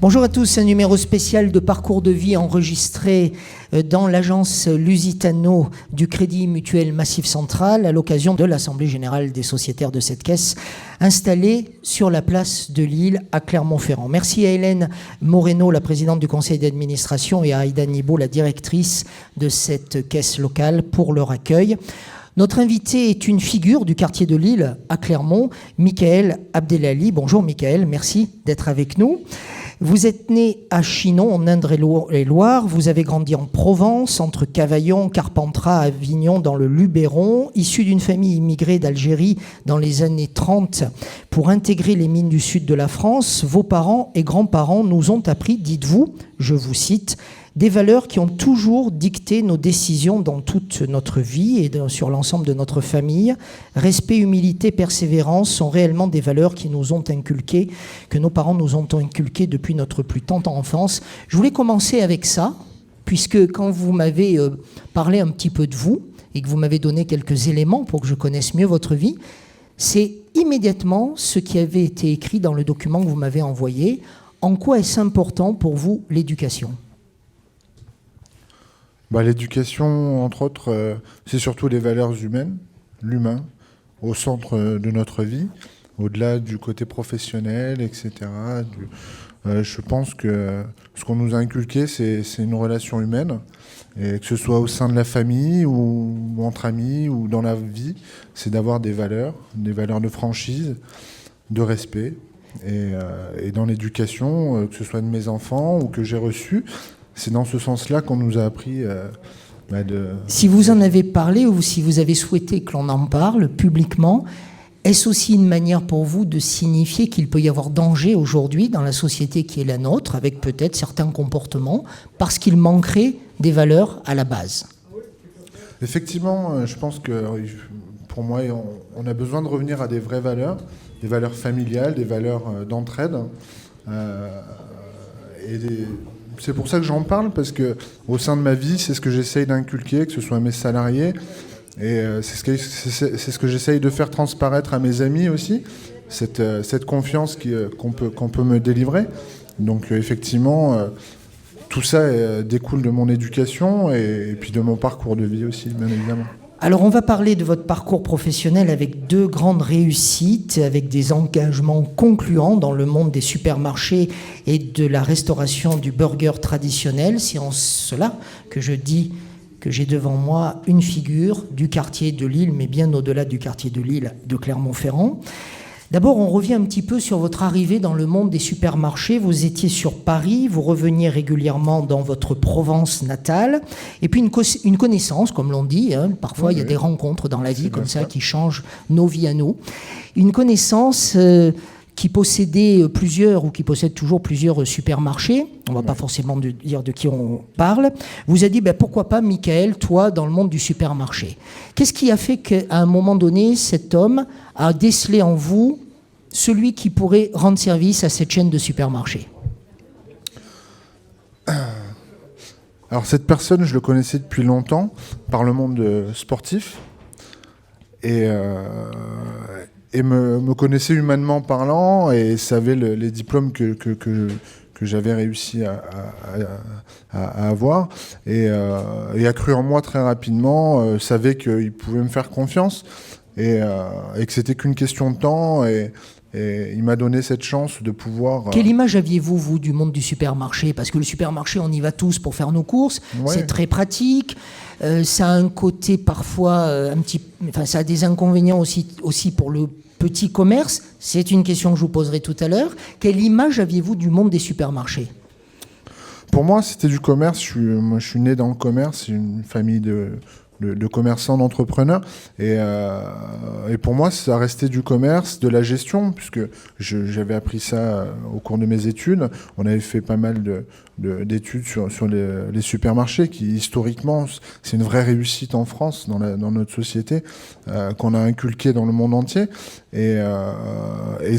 Bonjour à tous, un numéro spécial de Parcours de vie enregistré dans l'agence Lusitano du Crédit Mutuel Massif Central à l'occasion de l'Assemblée Générale des Sociétaires de cette caisse installée sur la place de Lille à Clermont-Ferrand. Merci à Hélène Moreno, la présidente du conseil d'administration, et à Aïda Nibo, la directrice de cette caisse locale, pour leur accueil. Notre invité est une figure du quartier de Lille à Clermont, Michael Abdelali. Bonjour Michael, merci d'être avec nous. Vous êtes né à Chinon, en Indre-et-Loire. Vous avez grandi en Provence, entre Cavaillon, Carpentras, Avignon, dans le Luberon. Issu d'une famille immigrée d'Algérie dans les années 30 pour intégrer les mines du sud de la France, vos parents et grands-parents nous ont appris, dites-vous, je vous cite, des valeurs qui ont toujours dicté nos décisions dans toute notre vie et sur l'ensemble de notre famille. Respect, humilité, persévérance sont réellement des valeurs qui nous ont inculquées, que nos parents nous ont inculquées depuis notre plus tendre enfance. Je voulais commencer avec ça, puisque quand vous m'avez parlé un petit peu de vous et que vous m'avez donné quelques éléments pour que je connaisse mieux votre vie, c'est immédiatement ce qui avait été écrit dans le document que vous m'avez envoyé. En quoi est-ce important pour vous, l'éducation ? L'éducation, entre autres, c'est surtout les valeurs humaines, l'humain, au centre de notre vie, au-delà du côté professionnel, etc. Je pense que ce qu'on nous a inculqué, c'est une relation humaine, et que ce soit au sein de la famille ou entre amis ou dans la vie, c'est d'avoir des valeurs de franchise, de respect. Et dans l'éducation, que ce soit de mes enfants ou que j'ai reçu, c'est dans ce sens-là qu'on nous a appris de... Si vous en avez parlé ou si vous avez souhaité que l'on en parle publiquement, est-ce aussi une manière pour vous de signifier qu'il peut y avoir danger aujourd'hui dans la société qui est la nôtre, avec peut-être certains comportements, parce qu'il manquerait des valeurs à la base ? Effectivement, je pense que pour moi, on a besoin de revenir à des vraies valeurs, des valeurs familiales, des valeurs d'entraide, c'est pour ça que j'en parle, parce que au sein de ma vie, c'est ce que j'essaye d'inculquer, que ce soit à mes salariés, et c'est ce que j'essaye de faire transparaître à mes amis aussi, cette confiance qu'on peut me délivrer. Donc effectivement, tout ça découle de mon éducation et puis de mon parcours de vie aussi, bien évidemment. Alors on va parler de votre parcours professionnel avec deux grandes réussites, avec des engagements concluants dans le monde des supermarchés et de la restauration du burger traditionnel. C'est en cela que je dis que j'ai devant moi une figure du quartier de Lille, mais bien au-delà du quartier de Lille, de Clermont-Ferrand. D'abord, on revient un petit peu sur votre arrivée dans le monde des supermarchés. Vous étiez sur Paris, vous reveniez régulièrement dans votre Provence natale, et puis une connaissance, comme l'on dit, hein. Parfois il y a des rencontres dans la vie comme ça qui changent nos vies à nous. Une connaissance qui possédait plusieurs, ou qui possède toujours plusieurs supermarchés, on ne va pas forcément dire de qui on parle, vous a dit pourquoi pas Michael, toi dans le monde du supermarché. Qu'est-ce qui a fait qu'à un moment donné, cet homme a décelé en vous celui qui pourrait rendre service à cette chaîne de supermarchés ? Alors cette personne, je le connaissais depuis longtemps, par le monde sportif, et me connaissait humainement parlant, et savait les diplômes que j'avais réussi à avoir, et a cru en moi très rapidement, savait qu'il pouvait me faire confiance, et que c'était qu'une question de temps, et il m'a donné cette chance de pouvoir... Quelle image aviez-vous, vous, du monde du supermarché ? Parce que le supermarché, on y va tous pour faire nos courses, c'est très pratique, ça a un côté parfois ça a des inconvénients aussi pour le petit commerce. C'est une question que je vous poserai tout à l'heure. Quelle image aviez-vous du monde des supermarchés ? Pour moi, c'était du commerce. Je suis né dans le commerce, une famille de commerçants, d'entrepreneurs. Et pour moi, ça restait du commerce, de la gestion, puisque j'avais appris ça au cours de mes études. On avait fait pas mal d'études sur les supermarchés, qui historiquement, c'est une vraie réussite en France, dans notre société, qu'on a inculqué dans le monde entier. Et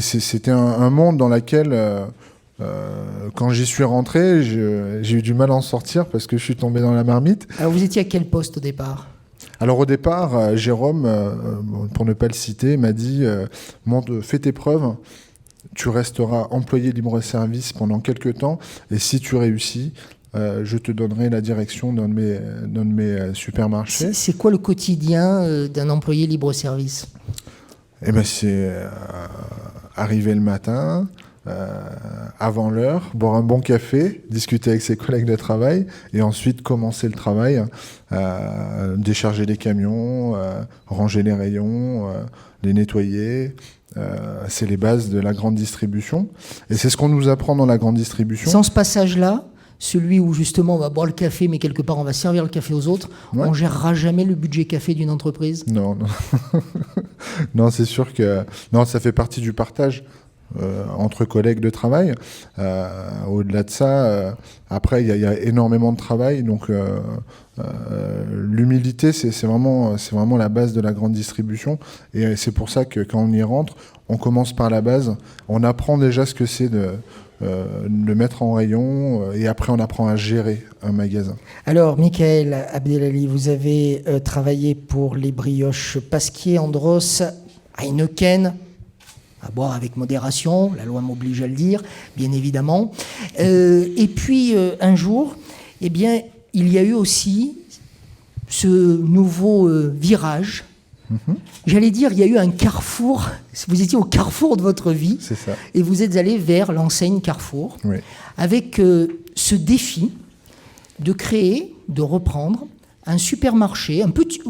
c'était un monde dans lequel... quand j'y suis rentré, j'ai eu du mal à en sortir parce que je suis tombé dans la marmite. Alors vous étiez à quel poste au départ ? Alors au départ, Jérôme, pour ne pas le citer, m'a dit fais tes preuves tu resteras employé libre-service pendant quelques temps, et si tu réussis, je te donnerai la direction d'un de mes supermarchés. C'est quoi le quotidien d'un employé libre-service ? Eh ben, c'est arriver le matin, avant l'heure, boire un bon café, discuter avec ses collègues de travail, et ensuite commencer le travail, décharger les camions, ranger les rayons, les nettoyer. C'est les bases de la grande distribution. Et c'est ce qu'on nous apprend dans la grande distribution. Sans ce passage-là, celui où justement on va boire le café, mais quelque part on va servir le café aux autres, Ouais. on gérera jamais le budget café d'une entreprise. Non, non. Non, c'est sûr que non, ça fait partie du partage entre collègues de travail. Au-delà de ça, après, il y a énormément de travail. Donc, l'humilité, c'est vraiment la base de la grande distribution. Et c'est pour ça que quand on y rentre, on commence par la base. On apprend déjà ce que c'est de mettre en rayon, et après on apprend à gérer un magasin. Alors, Michael Abdelali, vous avez travaillé pour les brioches Pasquier, Andros, Heineken, à boire avec modération, la loi m'oblige à le dire, bien évidemment. Et puis, un jour, eh bien, il y a eu aussi ce nouveau virage. J'allais dire, il y a eu un carrefour. Vous étiez au carrefour de votre vie. C'est ça. Et vous êtes allé vers l'enseigne Carrefour, Oui. avec ce défi de créer, de reprendre un supermarché, un petit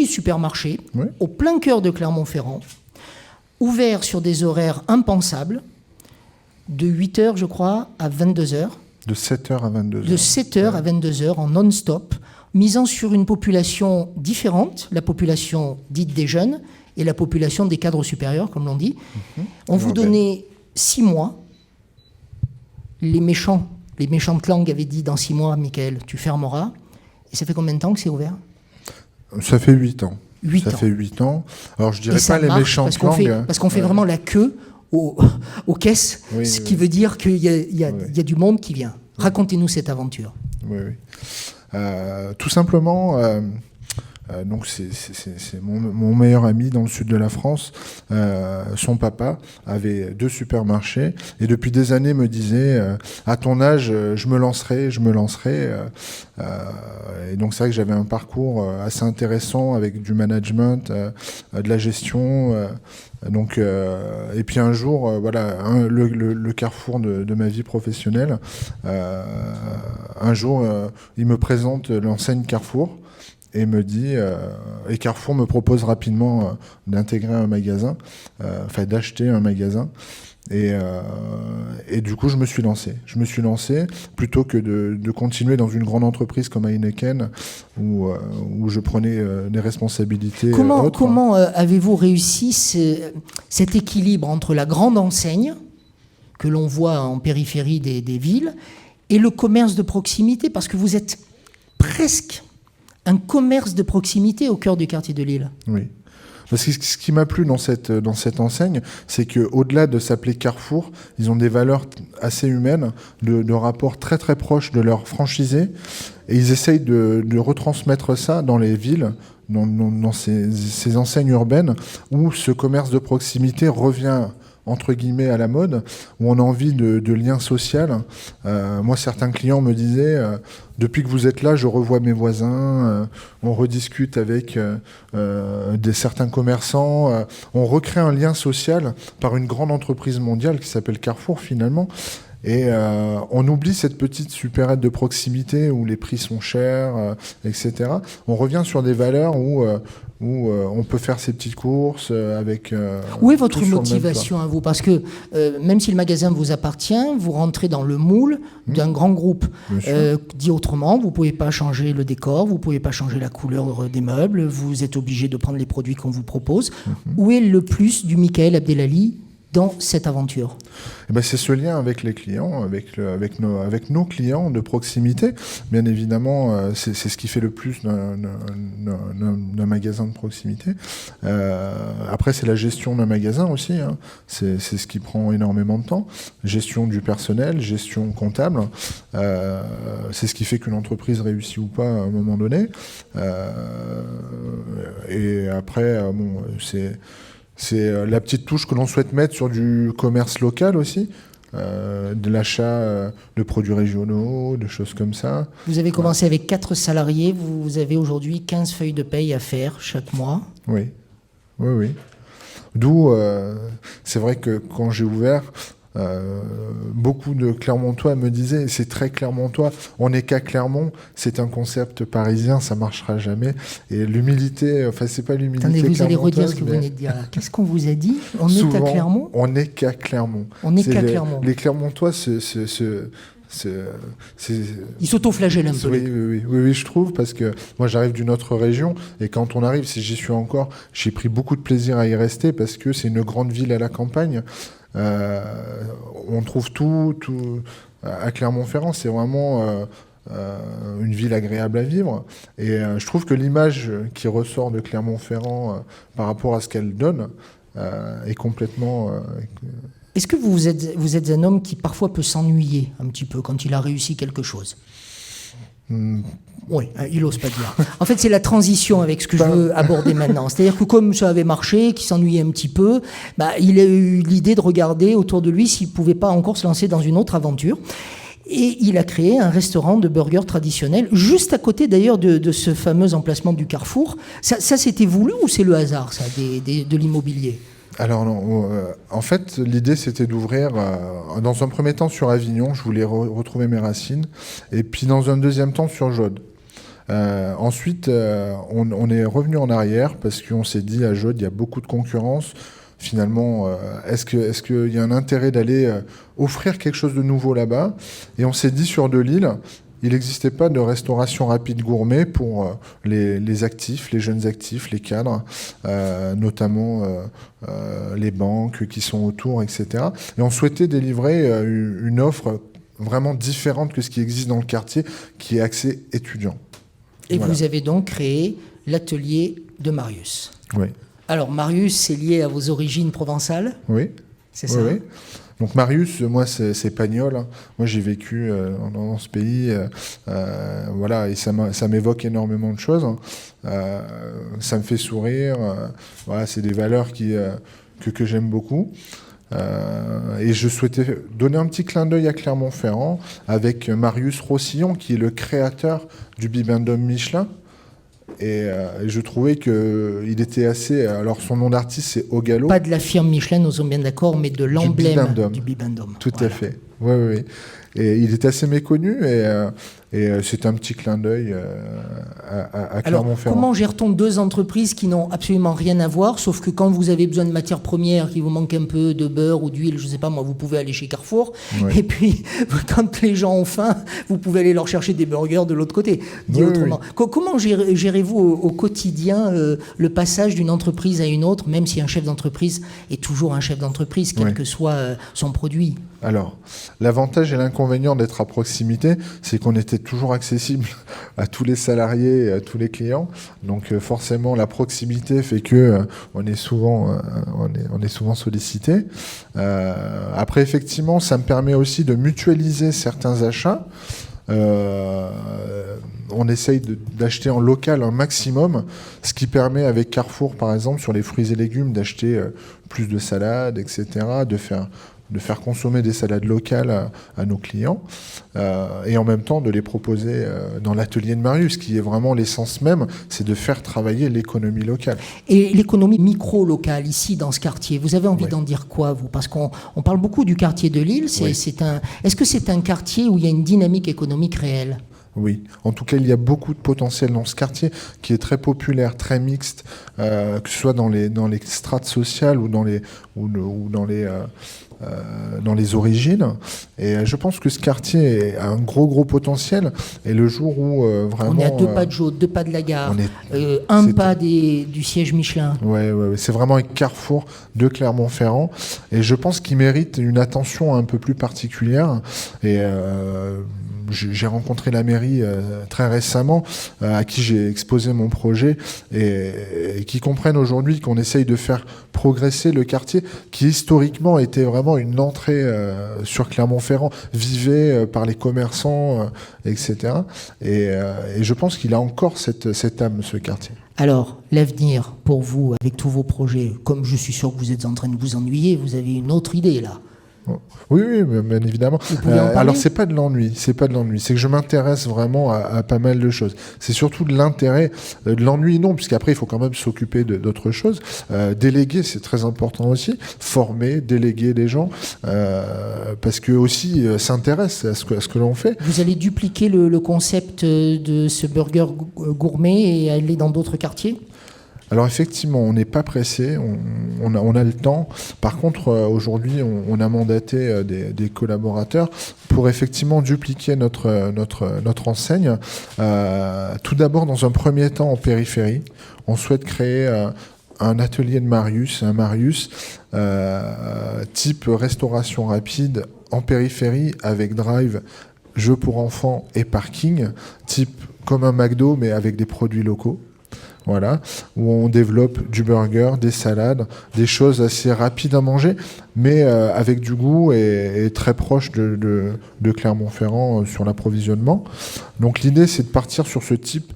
supermarché, Oui. au plein cœur de Clermont-Ferrand, ouvert sur des horaires impensables, de 8h, je crois, à 22h. De 7h à 22h. De 7h à 22h en non-stop, misant sur une population différente, la population dite des jeunes et la population des cadres supérieurs, comme l'on dit. On vous donnait 6 mois. Les méchantes langues avaient dit dans 6 mois, Michael, tu fermeras. Et ça fait combien de temps que c'est ouvert ? Ça fait 8 ans. 8 ça ans. fait 8 ans. Alors je dirais Et ça pas les marche méchantes langues. parce qu'on fait vraiment la queue aux caisses, Oui, ce oui, qui oui. veut dire qu'il y a, Oui. il y a du monde qui vient. Racontez-nous cette aventure. Oui, oui. Tout simplement, donc c'est mon meilleur ami dans le sud de la France. Son papa avait 2 supermarchés et depuis des années me disait à ton âge, je me lancerai. Et donc c'est vrai que j'avais un parcours assez intéressant avec du management, de la gestion. Et puis un jour, le carrefour de ma vie professionnelle. Un jour, il me présente l'enseigne Carrefour et me dit, et Carrefour me propose rapidement d'intégrer un magasin, d'acheter un magasin. Et du coup, je me suis lancé. Plutôt que de continuer dans une grande entreprise comme Heineken, où je prenais des responsabilités. Comment avez-vous réussi cet équilibre entre la grande enseigne, que l'on voit en périphérie des villes, et le commerce de proximité ? Parce que vous êtes presque un commerce de proximité au cœur du quartier de Lille. Oui. Parce que ce qui m'a plu dans cette enseigne, c'est qu'au-delà de s'appeler Carrefour, ils ont des valeurs assez humaines, de rapports très très proches de leurs franchisés, et ils essayent de retransmettre ça dans les villes, dans ces enseignes urbaines, où ce commerce de proximité revient entre guillemets à la mode, où on a envie de lien social. Moi, certains clients me disaient depuis que vous êtes là, je revois mes voisins, on rediscute avec certains commerçants, on recrée un lien social par une grande entreprise mondiale qui s'appelle Carrefour finalement. Et on oublie cette petite supérette de proximité où les prix sont chers, etc. On revient sur des valeurs où on peut faire ses petites courses avec... Où est votre motivation à vous ? Parce que même si le magasin vous appartient, vous rentrez dans le moule d'un grand groupe. Dit autrement, vous ne pouvez pas changer le décor, vous ne pouvez pas changer la couleur des meubles, vous êtes obligé de prendre les produits qu'on vous propose. Où est le plus du Michael Abdelali dans cette aventure ? C'est ce lien avec les clients, avec nos clients de proximité. Bien évidemment, c'est ce qui fait le plus d'un magasin de proximité. Après, c'est la gestion d'un magasin aussi. Hein. C'est ce qui prend énormément de temps. Gestion du personnel, gestion comptable. C'est ce qui fait qu'une entreprise réussit ou pas à un moment donné. Et après, c'est la petite touche que l'on souhaite mettre sur du commerce local aussi. De l'achat de produits régionaux, de choses comme ça. Vous avez commencé avec 4 salariés, vous avez aujourd'hui 15 feuilles de paye à faire chaque mois. Oui. D'où, c'est vrai que quand j'ai ouvert, beaucoup de Clermontois me disaient, c'est très Clermontois, on n'est qu'à Clermont, c'est un concept parisien, ça marchera jamais. Et l'humilité, enfin c'est pas l'humilité. Attendez, vous allez redire ce que vous venez de dire là. Qu'est-ce qu'on vous a dit? On est à Clermont? On n'est qu'à Clermont. On n'est qu'à Clermont. Les Clermontois ils s'auto-flagellent un peu. Oui, je trouve, parce que moi j'arrive d'une autre région et quand on arrive, si j'y suis encore, j'ai pris beaucoup de plaisir à y rester parce que c'est une grande ville à la campagne. On trouve tout à Clermont-Ferrand, c'est vraiment une ville agréable à vivre. Et je trouve que l'image qui ressort de Clermont-Ferrand par rapport à ce qu'elle donne est complètement... Est-ce que vous êtes un homme qui parfois peut s'ennuyer un petit peu quand il a réussi quelque chose? Oui, il n'ose pas dire. En fait, c'est la transition avec ce que je veux aborder maintenant. C'est-à-dire que comme ça avait marché, qu'il s'ennuyait un petit peu, il a eu l'idée de regarder autour de lui s'il ne pouvait pas encore se lancer dans une autre aventure. Et il a créé un restaurant de burgers traditionnel, juste à côté d'ailleurs de ce fameux emplacement du Carrefour. Ça c'était voulu ou c'est le hasard, ça, de l'immobilier? Alors non, en fait, l'idée c'était d'ouvrir dans un premier temps sur Avignon, je voulais retrouver mes racines, et puis dans un deuxième temps sur Jaude. Ensuite, on est revenu en arrière parce qu'on s'est dit à Jaude, il y a beaucoup de concurrence. Finalement, est-ce qu'il y a un intérêt d'aller offrir quelque chose de nouveau là-bas? Et on s'est dit sur Delisle, il n'existait pas de restauration rapide gourmet pour les actifs, les jeunes actifs, les cadres, notamment les banques qui sont autour, etc. Et on souhaitait délivrer une offre vraiment différente que ce qui existe dans le quartier, qui est axé étudiant. Et voilà. Vous avez donc créé l'atelier de Marius. Oui. Alors Marius, c'est lié à vos origines provençales? Oui. C'est ça? Oui. Donc Marius, moi c'est Pagnol. Moi j'ai vécu dans ce pays, voilà, et ça m'évoque énormément de choses. Ça me fait sourire. Voilà, c'est des valeurs que j'aime beaucoup. Et je souhaitais donner un petit clin d'œil à Clermont-Ferrand avec Marius Rossillon, qui est le créateur du Bibendum Michelin. Et je trouvais qu'il était assez... Alors, son nom d'artiste, c'est Ogalo. Pas de la firme Michelin, nous sommes bien d'accord, mais de l'emblème du Bibendum. Tout à fait. Oui. Et il est assez méconnu et c'est un petit clin d'œil à Clermont-Ferrand. Comment gère-t-on 2 entreprises qui n'ont absolument rien à voir, sauf que quand vous avez besoin de matières premières, qu'il vous manque un peu de beurre ou d'huile, je ne sais pas moi, vous pouvez aller chez Carrefour. Oui. Et puis, quand les gens ont faim, vous pouvez aller leur chercher des burgers de l'autre côté. Dit autrement. Oui. Comment gérez-vous au quotidien le passage d'une entreprise à une autre, même si un chef d'entreprise est toujours un chef d'entreprise, quel que soit son produit? Alors, l'avantage et l'inconvénient d'être à proximité, c'est qu'on était toujours accessible à tous les salariés et à tous les clients. Donc forcément, la proximité fait que on est souvent sollicité. Après, effectivement, ça me permet aussi de mutualiser certains achats. On essaye d'acheter en local un maximum, ce qui permet avec Carrefour, par exemple, sur les fruits et légumes, d'acheter plus de salades, etc., de faire consommer des salades locales à nos clients et en même temps de les proposer dans l'atelier de Marius, qui est vraiment l'essence même, c'est de faire travailler l'économie locale. Et l'économie micro-locale ici dans ce quartier, vous avez envie d'en dire quoi, vous? Parce qu'on parle beaucoup du quartier de Lille, est-ce que c'est un quartier où il y a une dynamique économique réelle? Oui, en tout cas, il y a beaucoup de potentiel dans ce quartier qui est très populaire, très mixte, que ce soit dans les strates sociales ou dans les origines. Et je pense que ce quartier a un gros potentiel. Et le jour où vraiment... On est à 2 pas de Jaude, 2 pas de la gare, un pas du siège Michelin. Ouais, c'est vraiment un carrefour de Clermont-Ferrand. Et je pense qu'il mérite une attention un peu plus particulière. Et j'ai rencontré la mairie très récemment, à qui j'ai exposé mon projet, et qui comprennent aujourd'hui qu'on essaye de faire progresser le quartier, qui historiquement était vraiment une entrée sur Clermont-Ferrand, vivait par les commerçants, etc. Et je pense qu'il a encore cette âme, ce quartier. Alors, l'avenir pour vous, avec tous vos projets, comme je suis sûr que vous êtes en train de vous ennuyer, vous avez une autre idée là. Oui, bien évidemment. Alors, c'est pas de l'ennui, c'est que je m'intéresse vraiment à pas mal de choses. C'est surtout de l'intérêt, de l'ennui non, puisqu'après il faut quand même s'occuper d'autres choses. Déléguer, c'est très important aussi. Former, déléguer les gens, parce que aussi s'intéressent à ce que l'on fait. Vous allez dupliquer le concept de ce burger gourmet et aller dans d'autres quartiers ? Alors effectivement, on n'est pas pressé, on a le temps. Par contre, aujourd'hui, on a mandaté des collaborateurs pour effectivement dupliquer notre enseigne. Tout d'abord, dans un premier temps, en périphérie. On souhaite créer un atelier de Marius, un Marius type restauration rapide en périphérie avec drive, jeux pour enfants et parking, type comme un McDo mais avec des produits locaux. Voilà, où on développe du burger, des salades, des choses assez rapides à manger, mais avec du goût et très proche de Clermont-Ferrand sur l'approvisionnement. Donc l'idée, c'est de partir sur ce type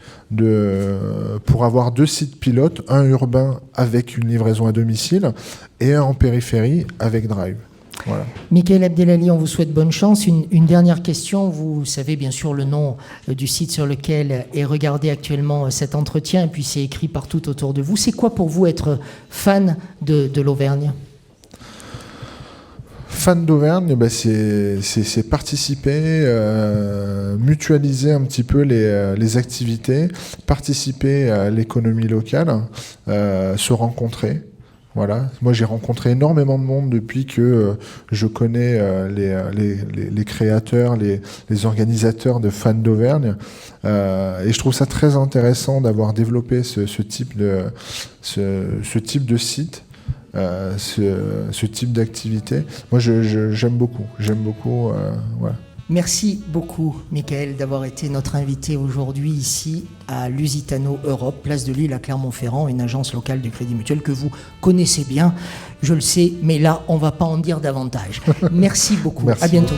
pour avoir 2 sites pilotes, un urbain avec une livraison à domicile et un en périphérie avec drive. Voilà. Mickaël Abdelali, on vous souhaite bonne chance. Une dernière question. Vous savez bien sûr le nom du site sur lequel est regardé actuellement cet entretien, et puis c'est écrit partout autour de vous. C'est quoi pour vous être fan de l'Auvergne ? Fan d'Auvergne, c'est participer, mutualiser un petit peu les activités, participer à l'économie locale, se rencontrer. Voilà. Moi, j'ai rencontré énormément de monde depuis que je connais les créateurs, les organisateurs de Fans d'Auvergne. Et je trouve ça très intéressant d'avoir développé ce type de site, ce type d'activité. Moi, j'aime beaucoup. Voilà. Merci beaucoup, Mickaël, d'avoir été notre invité aujourd'hui ici à Lusitano Europe, place de Lille à Clermont-Ferrand, une agence locale du Crédit Mutuel que vous connaissez bien, je le sais, mais là, on ne va pas en dire davantage. Merci beaucoup. Merci. À bientôt.